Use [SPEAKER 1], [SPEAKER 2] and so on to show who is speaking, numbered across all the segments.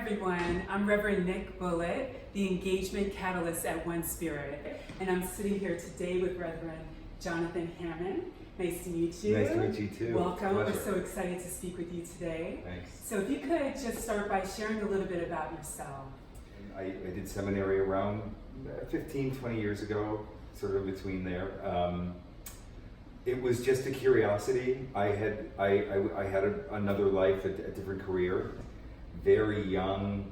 [SPEAKER 1] everyone. I'm Reverend Nick Bullitt, the Engagement Catalyst at One Spirit, and I'm sitting here today with Reverend Jonathan Hammond. Nice to meet you.
[SPEAKER 2] Nice to meet you too.
[SPEAKER 1] Welcome.
[SPEAKER 2] Pleasure.
[SPEAKER 1] We're so excited to speak with you today.
[SPEAKER 2] Thanks.
[SPEAKER 1] So if you could just start by sharing a little bit about yourself.
[SPEAKER 2] I did seminary around 15, 20 years ago, sort of between there. It was just a curiosity. I had another life, a different career. Very young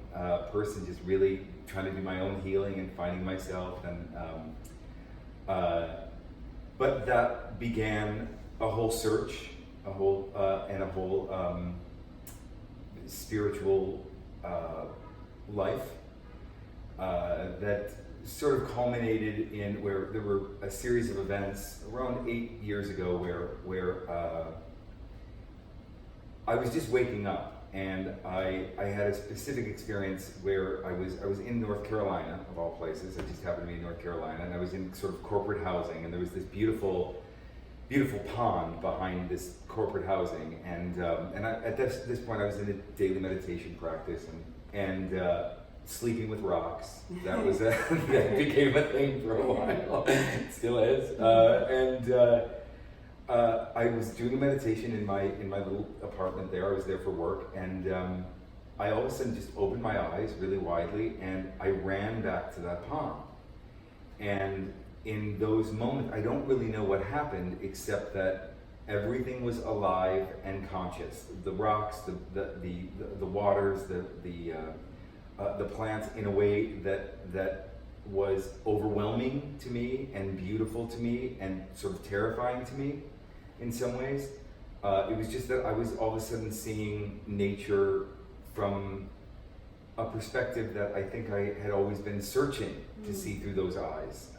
[SPEAKER 2] person, just really trying to do my own healing and finding myself. But that began a whole search, a whole spiritual life that sort of culminated in where there were a series of events around 8 years ago where I was just waking up, and I had a specific experience where I was in North Carolina, of all places. I just happened to be in North Carolina, and I was in sort of corporate housing, and there was this beautiful pond behind this corporate housing, and at this point I was in a daily meditation practice and sleeping with rocks. That was that became a thing for a while. It still is. I was doing a meditation in my little apartment there. I was there for work, and I all of a sudden just opened my eyes really widely, and I ran back to that pond. And in those moments, I don't really know what happened, except that everything was alive and conscious. The rocks, the waters, the plants, in a way that was overwhelming to me and beautiful to me and sort of terrifying to me in some ways. It was just that I was all of a sudden seeing nature from a perspective that I think I had always been searching to see through those eyes.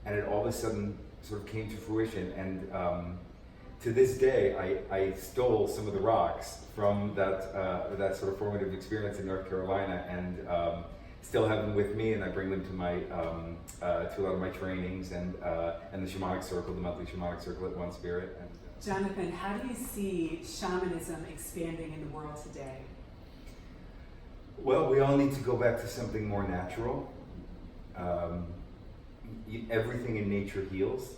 [SPEAKER 2] And it all of a sudden sort of came to fruition. And to this day, I stole some of the rocks from that sort of formative experience in North Carolina, and still have them with me, and I bring them to my to a lot of my trainings and the Shamanic Circle, the monthly Shamanic Circle at One Spirit. And,
[SPEAKER 1] Jonathan, how do you see shamanism expanding in the world today?
[SPEAKER 2] Well, we all need to go back to something more natural. Everything in nature heals,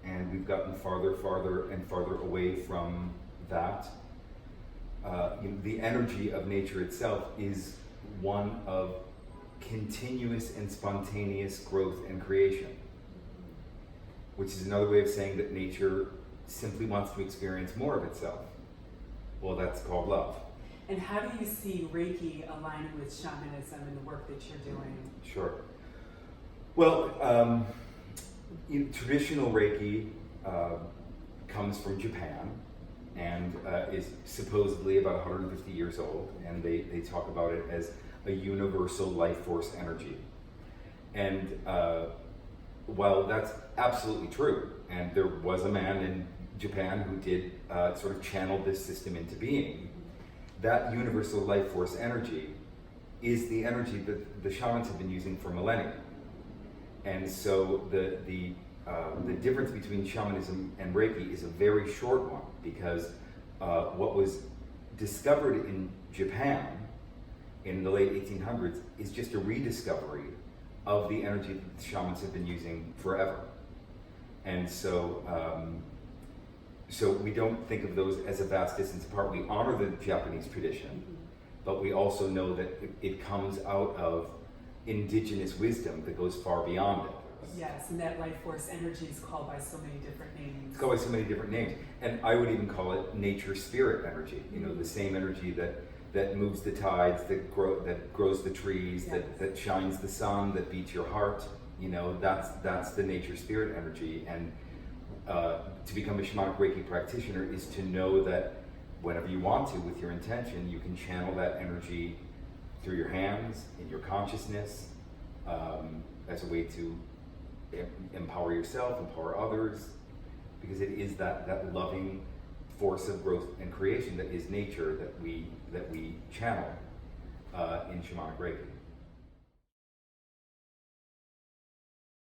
[SPEAKER 2] and we've gotten farther and farther away from that. The energy of nature itself is one of continuous and spontaneous growth and creation, which is another way of saying that nature simply wants to experience more of itself. Well, that's called love.
[SPEAKER 1] And how do you see Reiki aligning with shamanism and the work that you're doing?
[SPEAKER 2] Sure. Well, traditional Reiki comes from Japan, and is supposedly about 150 years old, and they talk about it as a universal life force energy. And while that's absolutely true, and there was a man in Japan who did sort of channel this system into being, that universal life force energy is the energy that the shamans have been using for millennia. And so the difference between shamanism and Reiki is a very short one, because what was discovered in Japan in the late 1800s is just a rediscovery of the energy that the shamans have been using forever. And so we don't think of those as a vast distance apart. We honor the Japanese tradition, but we also know that it comes out of indigenous wisdom that goes far beyond it.
[SPEAKER 1] Yes, and that life force energy is called by so many different names.
[SPEAKER 2] It's called by so many different names, and I would even call it nature spirit energy. You know, the same energy that moves the tides, that grows the trees,
[SPEAKER 1] Yes.
[SPEAKER 2] that shines the sun, that beats your heart. You know, that's the nature spirit energy. And to become a Shamanic Reiki practitioner is to know that whenever you want to, with your intention, you can channel that energy through your hands, in your consciousness, as a way to empower yourself, empower others, because it is that loving force of growth and creation that is nature that we channel in Shamanic Reiki.